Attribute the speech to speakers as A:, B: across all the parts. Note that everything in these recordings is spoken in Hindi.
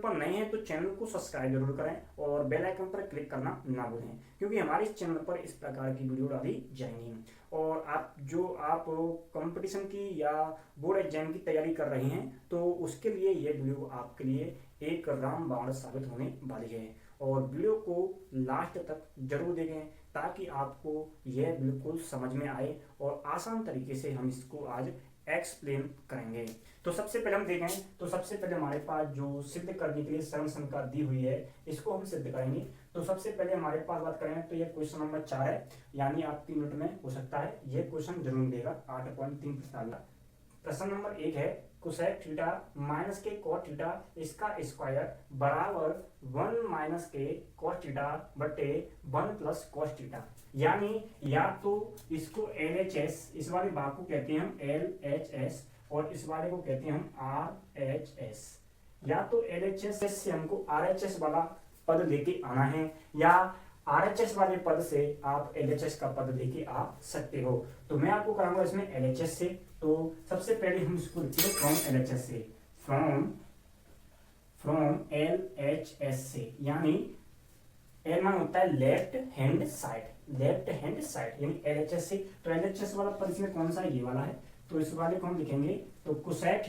A: पर नए हैं तो चैनल को सब्सक्राइब जरूर करें और बेल आइकन पर क्लिक करना ना भूलें, क्योंकि हमारे इस चैनल पर इस प्रकार की वीडियो डाली जाएंगी। और आप कंपटीशन की या बोर्ड एग्जाम की तैयारी कर रही हैं तो उसके लिए ये वीडियो आपके लिए एक रामबाण साबित होने वाली है। और वीडियो को लास्ट तक जरूर देखें ताकि आपको यह बिल्कुल समझ में आए और आसान तरीके से हम इसको आज एक्सप्लेन करेंगे। तो सबसे पहले हम देखें तो सबसे पहले हमारे पास जो सिद्ध करने के लिए सरल संख्या दी हुई है इसको हम सिद्ध करेंगे। तो सबसे पहले हमारे पास बात करें तो ये क्वेश्चन नंबर 4 है, यानी आप 3 मिनट में हो सकता है ये क्वेश्चन जरूर देगा। 8.3 प्रश्न नंबर 1 है कोसेक थीटा माइनस के कॉट थीटा इसका स्क्वायर बराबर 1 माइनस के कॉट थीटा बटे 1 प्लस कॉस थीटा। यानी या तो इसको LHS, इस वाले भाग को कहते हैं हम LHS और इस वाले को कहते हैं हम RHS। या तो LHS से हमको RHS वाला पद लेके आना है या RHS वाले पद से आप LHS का पद लेके आ सकते हो। तो मैं आपको कराऊंगा इसमें LHS से। तो सबसे पहले हम इसको लिखेंगे फ्रॉम LHS से, फ्रॉम LHS से, यानी L मान होता है लेफ्ट हैंड साइड, यानी LHS से। तो LHS वाला पद इसमें कौन सा है, ये वाला है। तो इस वाले को हम लिखेंगे तो कोसेक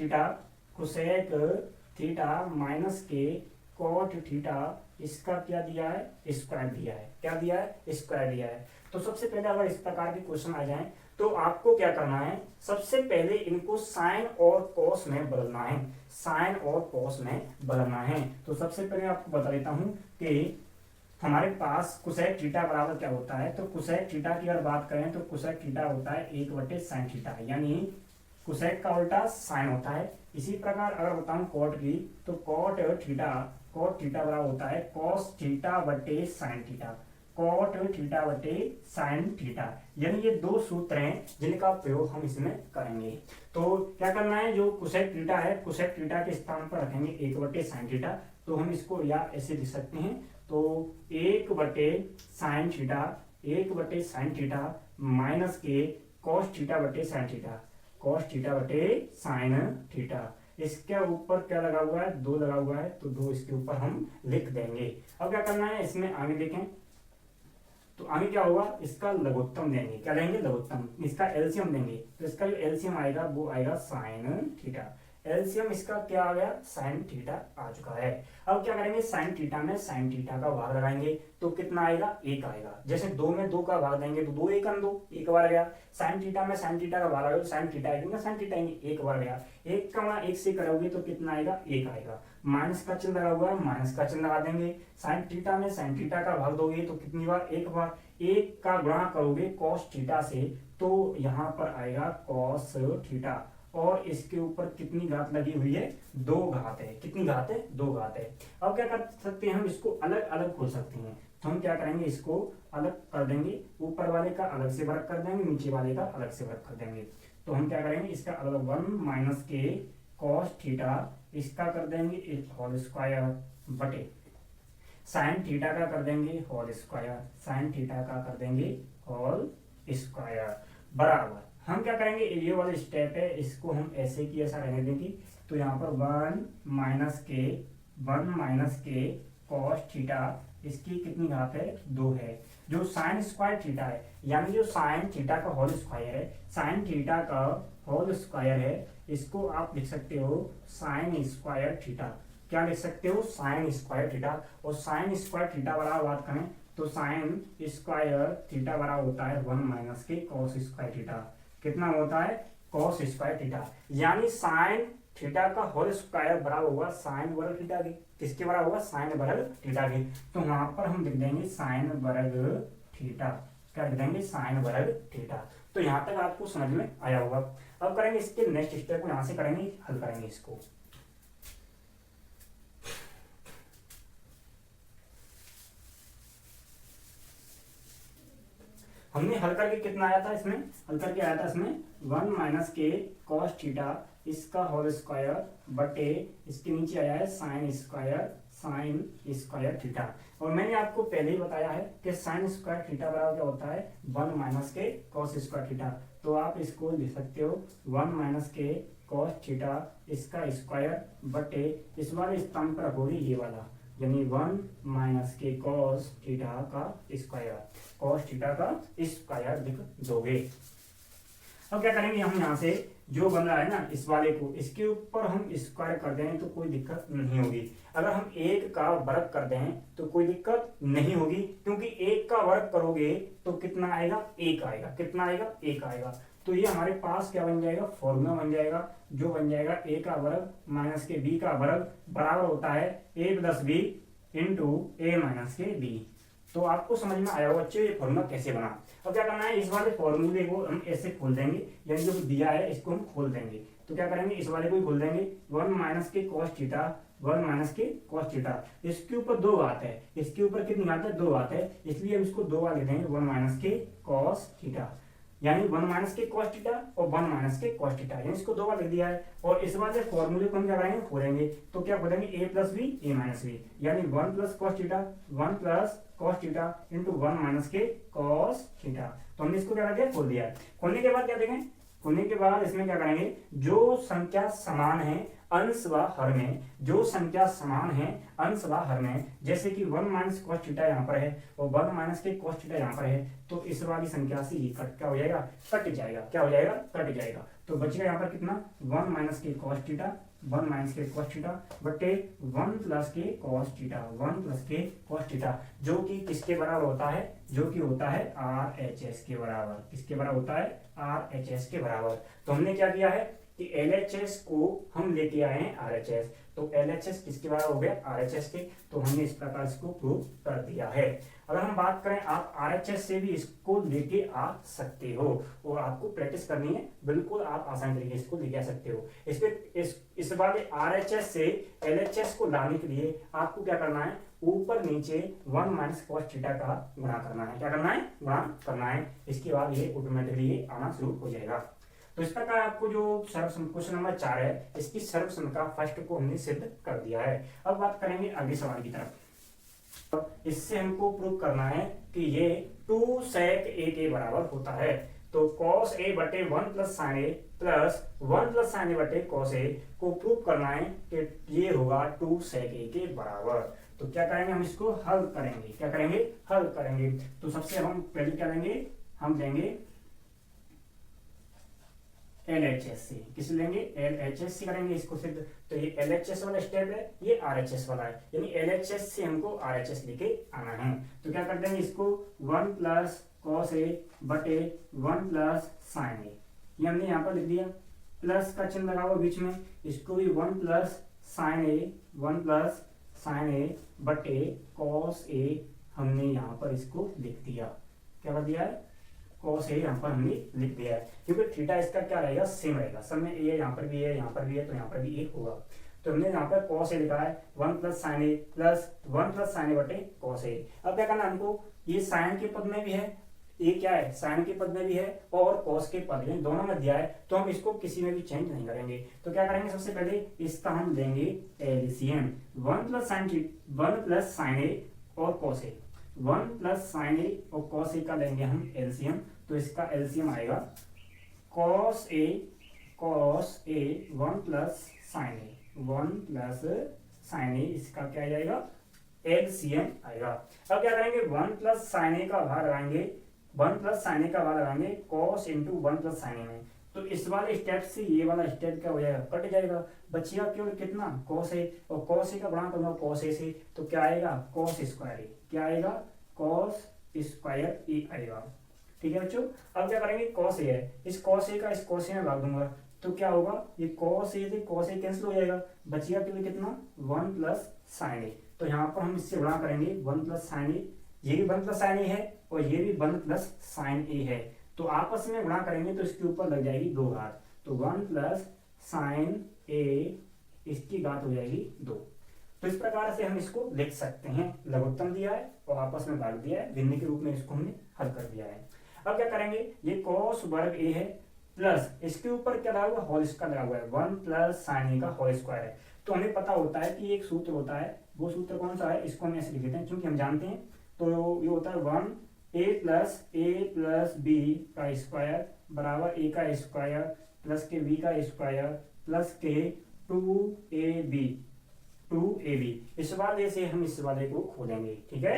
A: थीटा माइनस के कॉट थीटा इसका क्या दिया है, स्क्वायर दिया है। क्या दिया है, स्क्वायर दिया है। तो सबसे पहले अगर इस प्रकार के क्वेश्चन आ जाएं तो आपको क्या करना है, सबसे पहले इनको साइन और कॉस में बदलना है, साइन और कॉस में बदलना है। तो सबसे पहले आपको बता देता हूं कि हमारे पास कोसेक थीटा बराबर क्या होता है। तो कोसेक थीटा की अगर बात करें तो कोसेक थीटा होता है 1/sin थीटा, यानी कोसेक का उल्टा साइन होता है। इसी प्रकार अगर बताऊं कॉट की तो कॉट थीटा बराबर होता है कॉस थीटा बटे साइन थीटा, कॉट थीटा बटे साइन थीटा। यानी ये दो सूत्र हैं जिनका प्रयोग हम इसमें करेंगे। तो क्या करना है, जो कोसेक थीटा है कोसेक थीटा के स्थान पर रखेंगे 1/sin थीटा। तो हम इसको या ऐसे लिख सकते हैं, तो 1/sin थीटा माइनस के कॉस थीटा बटे साइन थीटा, कॉस थीटा बटे साइन थीटा। इसके ऊपर क्या लगा हुआ है, 2 लगा हुआ है, तो 2 इसके ऊपर हम लिख देंगे। अब क्या करना है, इसमें आगे देखें तो आगे क्या होगा, इसका लघुत्तम देंगे। क्या लेंगे, लघुत्तम। इसका एलसीएम देंगे तो इसका जो एलसीएम आएगा वो आएगा साइन थीटा। एलसीएम इसका क्या आ गया, साइन थीटा आ चुका है। अब क्या करेंगे, साइन थीटा में साइन थीटा का भाग लगाएंगे तो कितना आएगा, 1 आएगा। जैसे 2 में 2 का भाग देंगे तो 2 1 2, 1 बार गया। साइन थीटा में साइन थीटा का भाग लगाओ तो साइन थीटा आएगा, साइन थीटा आएंगे, 1 बार गया। 1 का गुणा 1 से करोगे तो कितना आएगा, 1 आएगा। माइनस का चिन्ह लगा हुआ है, माइनस का चिन्ह लगा देंगे। साइन थीटा में साइन थीटा का भाग दोगे तो कितनी बार, 1 बार। 1 का गुणा करोगे कॉस थीटा से तो यहाँ पर आएगा कॉस थीटा, और इसके ऊपर कितनी घात लगी हुई है, 2 घात है। कितनी घात है, 2 घात है। अब क्या कर सकते हैं, हम इसको अलग अलग खोल सकते हैं। तो हम क्या करेंगे, इसको अलग कर देंगे, ऊपर वाले का अलग से वर्ग कर देंगे, नीचे वाले का अलग से वर्ग कर देंगे। तो हम क्या करेंगे, इसका अलग 1 माइनस के कॉस थीटा इसका कर देंगे होल स्क्वायर बटे साइन थीटा का कर देंगे होल स्क्वायर, साइन थीटा का कर देंगे होल स्क्वायर बराबर। हम क्या करेंगे, ये वाला स्टेप है इसको हम ऐसे की ऐसा रहने देंगे। तो यहाँ पर 1 माइनस के कॉस थीटा इसकी कितनी घात है, 2 है। जो साइन स्क्वायर थीटा है, यानी जो साइन थीटा का होल स्क्वायर है, साइन थीटा का होल स्क्वायर है, इसको आप लिख सकते हो साइन स्क्वायर थीटा। क्या लिख सकते हो, साइन स्क्वायर थीटा। और साइन स्क्वायर थीटा बराबर बात करें तो साइन स्क्वायर थीटा बराबर होता है 1 माइनस के कॉस स्क्वायर थीटा। कितना होता है, कॉस स्क्वायर थीटा। यानी साइन थीटा का होल स्क्वायर बराबर होगा साइन वर्ग थीटा के। किसके बराबर होगा, साइन वर्ग थीटा के। तो वहां पर हम लिख देंगे साइन वर्ग थीटा। क्या लिख देंगे, साइन वर्ग थीटा। तो यहां तक आपको समझ में आया होगा। अब करेंगे इसके नेक्स्ट स्टेप को, यहां से करेंगे, हल करेंगे इसको। हमने हल करके कितना आया था, इसमें हल करके आया था इसमें 1 माइनस के कॉस थीटा इसका होल स्क्वायर बटे इसके नीचे आया है साइन स्क्वायर थीटा। और मैंने आपको पहले ही बताया है कि साइन स्क्वायर थीटा बराबर क्या होता है, 1 माइनस के कॉस स्क्वायर थीटा। तो आप इसको लिख सकते हो 1 माइनस के कॉस थीटा इसका स्क्वायर बटे इस वाले स्तंभ पर रखोगे ये वाला, यानी 1 माइनस के कॉस थीटा का स्क्वायर, कॉस थीटा का स्क्वायर लिख दोगे। अब क्या करेंगे, हम यहाँ से जो बन रहा है ना इस वाले को, इसके ऊपर हम स्क्वायर कर दें तो कोई दिक्कत नहीं होगी। अगर हम 1 का वर्ग कर दें तो कोई दिक्कत नहीं होगी, क्योंकि 1 का वर्ग करोगे तो कितना आएगा, 1 आएगा। कितना आएगा, 1 आएगा। तो ये हमारे पास क्या बन जाएगा, फॉर्मूला बन जाएगा, जो बन जाएगा a का वर्ग माइनस के b का वर्ग बराबर होता है a plus B into A minus के b। तो आपको समझ में आया होगा अच्छे ये फॉर्मूला कैसे बना। अब क्या करना है, इस वाले फॉर्मूले को हम ऐसे खोल देंगे, यानी जो दिया है इसको हम खोल देंगे। तो क्या करेंगे, इस वाले को ही खोल देंगे, 1 माइनस के कॉस थीटा, 1 माइनस के कॉस थीटा। इसके ऊपर 2 बात है, इसके ऊपर कितनी बात है, 2 बात है, इसलिए हम इसको 2 बार लिख देंगे, 1 माइनस के कॉस थीटा, यानी 1 माइनस के कॉस थीटा और 1 माइनस के कॉस थीटा, यानी इसको 2 बार लिख दिया है। और इस वाले फॉर्मूले को हम क्या करेंगे, खोलेंगे। तो क्या खोलेंगे, a plus B A minus B, यानी 1 plus cos theta, 1 plus cos theta into 1 minus के कॉस थीटा। तो हमने इसको क्या कर दिया, खोल दिया है। खोलने के बाद क्या देखें, खोलने के बाद इसमें क्या करेंगे, जो संख्या समान है अंश व हर में, जो संख्या समान है अंश व हर में, जैसे कि 1 माइनस कॉस थीटा यहाँ पर है और 1 माइनस के कॉस थीटा यहाँ पर है, तो इस वाली संख्या से ये कट क्या हो जाएगा, कट जाएगा। क्या हो जाएगा, कट जाएगा। तो बचेगा यहाँ पर कितना, 1 माइनस के कॉस थीटा, 1 माइनस के कॉस थीटा बटे 1 प्लस के कॉस थीटा, 1 प्लस के कॉस थीटा, जो कि किसके बराबर होता है, जो कि होता है RHS के बराबर। किसके बराबर होता है, RHS के बराबर। तो हमने क्या किया है कि LHS को हम लेके आए हैं RHS, तो LHS किसके बराबर हो गया, RHS के। तो हमने इस प्रकार इसको प्रूव कर दिया है। अगर हम बात करें, आप RHS से भी इसको लेके आ सकते हो और आपको प्रैक्टिस करनी है, बिल्कुल आप आसान तरीके से इसको लेके आ सकते हो। इस वाले RHS से LHS को लाने के लिए आपको क्या करना है, ऊपर नीचे 1 माइनस कॉस थीटा का गुणा करना है। क्या करना है, गुणा करना है। इसके बाद ये ऑटोमेटिकली आना शुरू हो जाएगा। तो इस प्रकार आपको जो क्वेश्चन नंबर 4 है, इसकी सर्वसम्मता फर्स्ट को हमने सिद्ध कर दिया है। अब बात करेंगे अगले सवाल की तरफ। तो इससे हमको प्रूव करना है कि ये 2 sec a के बराबर होता है। तो cos a बटे 1 प्लस साइन ए प्लस 1 प्लस साइन ए बटे cos a को प्रूव करना है कि ये होगा 2 sec a के बराबर। तो क्या करेंगे, हम इसको हल करेंगे। क्या करेंगे, हल करेंगे। तो सबसे हम पहले क्या लेंगे, हम लेंगे LHS से। किस लेंगे, LHS से करेंगे इसको सिद्ध। तो ये LHS वाला स्टेप है, ये RHS वाला है, यानी LHS से हमको RHS लेके आना है। तो क्या कर देंगे, इसको 1 प्लस कॉस ए बटे 1 प्लस साइन ए, ये हमने यहाँ पर लिख दिया। प्लस का चिन्ह लगा हुआ बीच में, इसको भी 1 plus sine A, 1 plus sine ए बटे कॉस ए हमने यहाँ पर इसको लिख दिया। क्या कर दिया है, cos a यहाँ पर हमने लिख दिया है, क्योंकि थीटा इसका क्या रहेगा, सेम रहेगा। सब में a है, यहाँ पर भी है, यहाँ पर भी है, तो यहाँ पर भी a होगा। तो हमने यहाँ पर cos a लिखा है 1 प्लस साइन ए प्लस 1 प्लस साइन ए बटे cos a। अब क्या करना हमको, ये साइन के पद में भी है, ये क्या है, साइन के पद में भी है और cos के पद में, दोनों में दिया है, तो हम इसको किसी में भी चेंज नहीं करेंगे। तो क्या करेंगे, सबसे पहले इसका हम लेंगे एलसीएम। 1 प्लस साइन ए और cos a, 1 plus sine A और cos ए का लेंगे हम एलसीएम। तो इसका एलसीएम आएगा cos a 1 plus sine A, 1 plus sine A, इसका क्या आ जाएगा, एलसीएम आएगा। अब क्या करेंगे, 1 प्लस साइन ए का भाग लगाएंगे, 1 प्लस साइन ए का भाग लगाएंगे cos इंटू 1 प्लस साइन ए में। तो इस वाले स्टेप से ये वाला स्टेप क्या हो जाएगा, कट जाएगा। बचिएगा केवल कितना, cos a, और cos a का गुणा करूंगा cos a से, तो क्या आएगा, cos स्क्वायर ए। क्या आएगा, cos स्क्वायर ए आएगा। ठीक है बच्चों। अब क्या करेंगे, cos a है, इस cos a का इस cos a में भाग दूंगा, तो क्या होगा, ये cos a से cos a कैंसिल हो जाएगा, बचिएगा केवल कितना, 1 प्लस साइन ए। तो यहाँ पर हम इससे गुणा करेंगे 1 प्लस साइन ए, ये भी 1 प्लस साइन ए है और ये भी 1 प्लस साइन ए है। तो आपस में गुणा करेंगे तो इसके ऊपर लग जाएगी 2 घात, तो 1 प्लस साइन ए, इसकी घात हो जाएगी 2। तो इस प्रकार से हम इसको लिख सकते हैं। लघुत्तम दिया है और आपस में भाग दिया है, भिन्न के रूप में इसको हमने हल कर दिया है। अब क्या करेंगे, ये cos वर्ग ए है प्लस इसके ऊपर क्या लगा हुआ, होल स्क्वायर लगा हुआ है, 1 प्लस साइन ए का होल स्क्वायर है। तो हमें पता होता है कि एक सूत्र होता है, वो सूत्र कौन सा है, इसको हम ऐसे लिख देते हैं क्योंकि हम जानते हैं। तो ये होता है 1 a प्लस बी का स्क्वायर बराबर a का स्क्वायर प्लस के b का स्क्वायर प्लस के 2ab 2ab। इस वाले से हम इस वाले को खोलेंगे, ठीक है।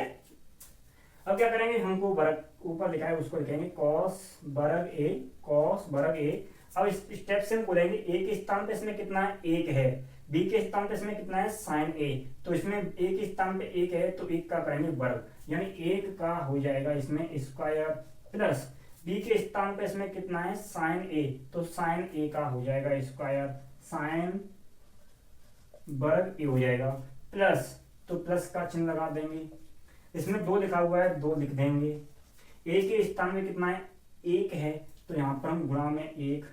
A: अब क्या करेंगे, हमको वर्ग ऊपर लिखा है उसको लिखेंगे कॉस वर्ग ए, कॉस वर्ग ए। अब इस स्टेप से हम खोलेंगे, ए के स्थान पे इसमें कितना है, 1 है, बी के स्थान पे इसमें कितना है, साइन ए। तो इसमें ए के स्थान पे 1 है तो 1 का करेंगे वर्ग, यानी 1 का हो जाएगा इसमें स्क्वायर, प्लस बी के स्थान पे इसमें कितना है, साइन ए, तो साइन ए का हो जाएगा स्क्वायर, साइन वर्ग ए हो जाएगा, प्लस तो प्लस का चिन्ह लगा देंगे। इसमें 2 लिखा हुआ है, 2 लिख देंगे। ए के स्थान में कितना है, 1 है, तो यहाँ पर हम गुणा में 1,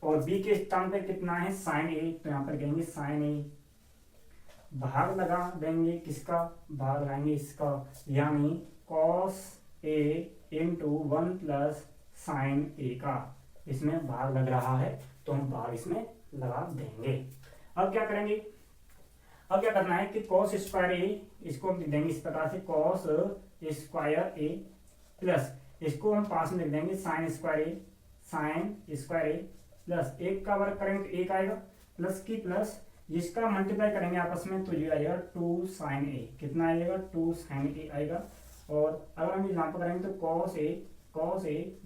A: और बी के स्थान पे कितना है, साइन ए, तो यहाँ पर कहेंगे साइन ए, भाग लगा देंगे, किसका भाग लगाएंगे, इसका, यानी cos A into 1 plus sine ए का, इसमें भाग लग रहा है तो हम भाग इसमें लगा देंगे। अब क्या करेंगे, अब क्या करना है कि कॉस स्क्वायर ए, इसको हम लिख देंगे इस प्रकार से, कॉस स्क्वायर ए, प्लस इसको हम पास में लिख देंगे साइन स्क्वायर ए, साइन स्क्वायर ए, प्लस 1 का वर्ग करेंगे तो 1 आएगा, प्लस की प्लस, जिसका मल्टीप्लाई करेंगे आपस में तो ये आएगा 2 साइन ए, कितना आएगा, 2 साइन ए आएगा। और अगर हम यहाँ पर करेंगे तो cos A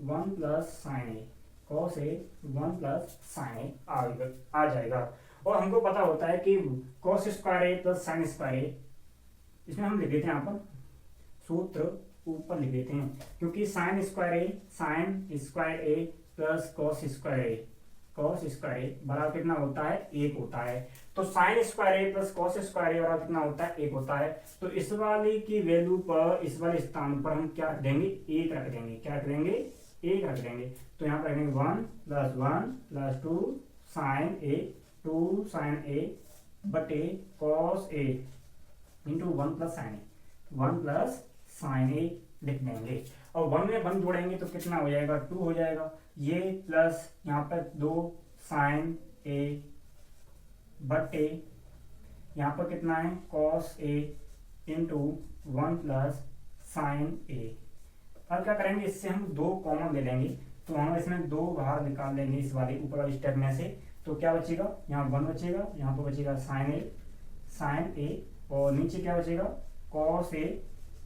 A: 1 plus sine A, cos A 1 plus sine ए आ जाएगा। और हमको पता होता है कि कॉस स्क्वायर ए प्लस साइन स्क्वायर ए, इसमें हम लिख देते हैं यहाँ पर सूत्र ऊपर लिख देते हैं, क्योंकि साइन स्क्वायर ए प्लस कॉस स्क्वायर ए, कॉस स्क्वायर ए बराबर कितना होता है, 1 होता है। तो साइन स्क्वायर ए प्लस कॉस स्क्वायर ए बराबर कितना होता है, 1 होता है। तो इस वाले की वैल्यू पर, इस वाले स्थान पर हम क्या रख देंगे, 1 रख देंगे, क्या रख देंगे, 1 रख देंगे। तो यहाँ पर रखेंगे 1 प्लस 2 साइन ए, 2 साइन ए बटे cos A into 1 plus sine A, 1 plus sine ए लिख देंगे। और 1 में 1 जोड़ेंगे तो कितना हो जाएगा, 2 हो जाएगा। ये प्लस यहाँ पर 2 साइन ए बटे यहाँ पर कितना है, cos A into 1 plus sine ए। अब क्या करेंगे, इससे हम 2 कॉमन ले लेंगे, तो हम इसमें 2 बाहर निकाल लेंगे इस वाले ऊपर वाले स्टेप में से। तो क्या बचेगा, यहाँ 1 बचेगा, यहाँ पर बचेगा साइन ए, और नीचे क्या बचेगा, cos A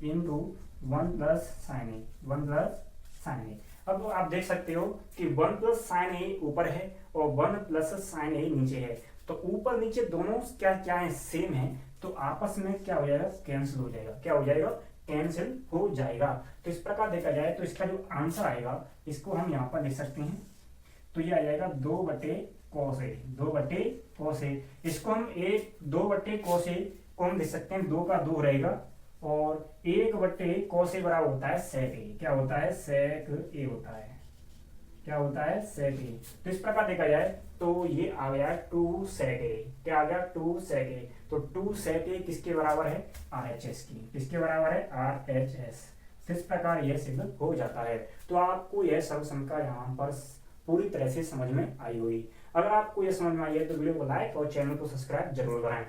A: into 1 plus sine A, 1 plus sine ए। अब आप देख सकते हो कि 1 प्लस साइन ए ऊपर है और 1 प्लस साइन ए नीचे है, तो ऊपर नीचे दोनों क्या है, सेम है, तो आपस में क्या हो जाएगा, कैंसिल हो जाएगा, क्या हो जाएगा, कैंसिल हो जाएगा। तो इस प्रकार देखा जाए तो इसका जो आंसर आएगा, इसको हम यहाँ पर लिख सकते हैं, तो ये आ जाएगा 2 बटे कॉस ए, 2 बटे कॉस ए। इसको हम 2 बटे कॉस ए को हम लिख सकते हैं, 2 का 2 रहेगा, और 1 बटे कॉस ए बराबर होता है सेक ए, क्या होता है, सेक ए होता है, क्या होता है, सेक ए। तो इस प्रकार देखा जाए तो ये आ गया 2 सेक ए, क्या आ गया, 2 सेक ए। तो 2 सेक ए किसके बराबर है, RHS की, किसके बराबर है, RHS। तो इस प्रकार यह सिद्ध हो जाता है। तो आपको यह सर्वसंख्या यहाँ पर पूरी तरह से समझ में आई होगी। अगर आपको यह समझ में आई है तो वीडियो को लाइक और चैनल को सब्सक्राइब जरूर कराएं।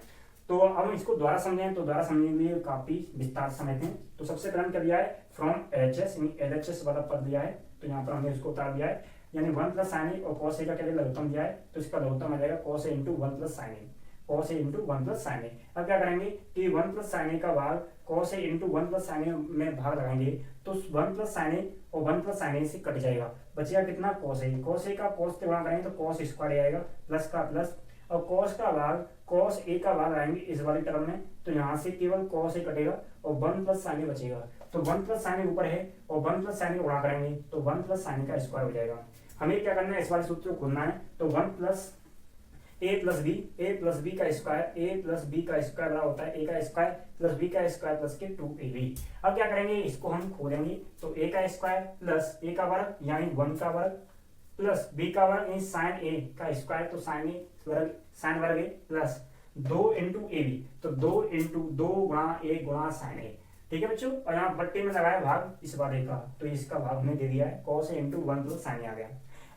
A: तो अब हम इसको दोबारा समझें, तो दोबारा समझने के लिए काफी विस्तार से समझते हैं। तो सबसे पहले क्या दिया है, फ्रॉम एचएस, यानी LHS वाला पद दिया है, तो यहाँ पर हमने इसको उतार दिया है, यानी 1 प्लस साइन ए और कॉस ए का क्या लघुत्तम दिया है, तो इसका लघुत्तम आ जाएगा cos A into 1 plus sine A, cos A into 1 plus sine ए। अब क्या करेंगे कि 1 प्लस साइन ए का भाग cos A into 1 plus sine ए में भाग लगाएंगे, तो 1 प्लस साइन ए और 1 प्लस साइन ए से कट जाएगा, बचेगा कितना, कॉस ए। कॉस ए का कॉस से गुणा करेंगे तो कॉस स्क्वायर आएगा, प्लस का प्लस, और कॉस का भाग कॉस ए का भाग आएंगे इस वाली टर्म में, तो यहाँ से केवल कॉस ए कटेगा और 1 प्लस साइन ए बचेगा। तो 1 प्लस साइन ए ऊपर है और 1 प्लस साइन ए गुणा करेंगे तो 1 प्लस साइन ए का स्क्वायर हो जाएगा। हमें क्या करना है, इस वाले सूत्र को खोलना है, तो 1 प्लस ए प्लस बी का स्क्वायर, ए प्लस बी का स्क्वायर बराबर होता है ए का स्क्वायर प्लस बी का स्क्वायर प्लस के 2ab। अब क्या करेंगे, इसको हम खोलेंगे, तो ए का स्क्वायर प्लस ए का वर्ग यानी 1 का वर्ग प्लस बी का वर्ग यानी साइन ए का स्क्वायर, तो साइन ए वर्ग ए प्लस 2 इंटू ए बी, तो 2 इंटू 2 गुणा ए गुणा साइन ए। ठीक है बच्चों, और यहाँ बट्टे में लगाया भाग इस वाले का, तो इसका भाग हमने दे दिया है, cos a into 1 plus sine आ गया।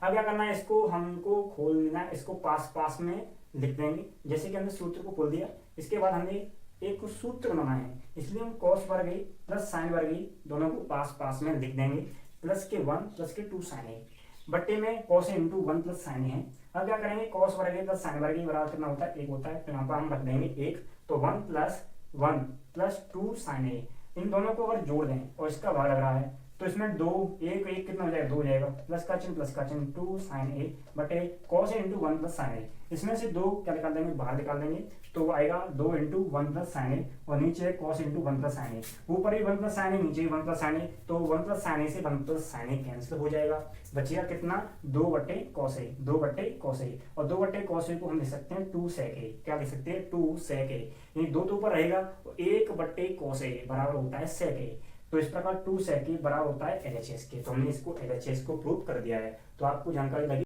A: अब क्या करना है, इसको हमको खोल लेना है, इसको पास में लिख देंगे, जैसे कि हमने सूत्र को खोल दिया। इसके बाद हमें एक सूत्र बनाना है, इसलिए हम cos वर्ग ए प्लस साइन वर्ग ए दोनों को पास में लिख देंगे, प्लस के 1 प्लस के 2 साइन ए। बट्टे में cos A into one plus sine ए है। अब क्या करेंगे, कॉस वर्ग ए प्लस साइन वर्ग ए बराबर कितना होता है, एक होता है, तो यहाँ पर हम रख देंगे एक, तो वन प्लस टू साइन ए, इन दोनों को अगर जोड़ दें और इसका भाग लग रहा है तो इसमें दो, एक एक कितना हो जाएगा, दो हो जाएगा, प्लस का चिन्ह टू साइन ए बटे cos A into one plus sine ए, इसमें से दो क्या निकाल देंगे, बाहर निकाल देंगे, तो आएगा दो into one plus sine A और नीचे cos into one plus sine A, ऊपर ही वन प्लस साइन ए नीचे ही वन प्लस साइन ए, तो वन प्लस साइन ए से one plus sine A cancel हो जाएगा, बचेगा कितना, दो बट्टे कॉस ए, दो बट्टे कॉस ए, और दो बट्टे कॉस ए को हम लिख सकते हैं टू सेक ए, क्या लिख सकते हैं, टू सेक ए, ये दो तो ऊपर रहेगा, तो एक बट्टे कॉस ए बराबर होता है सेक ए, तो इस प्रकार टू सेक ए बराबर होता है एलएचएस के, तो हमने इसको एलएचएस को प्रूव कर दिया है। तो आपको जानकारी लगी।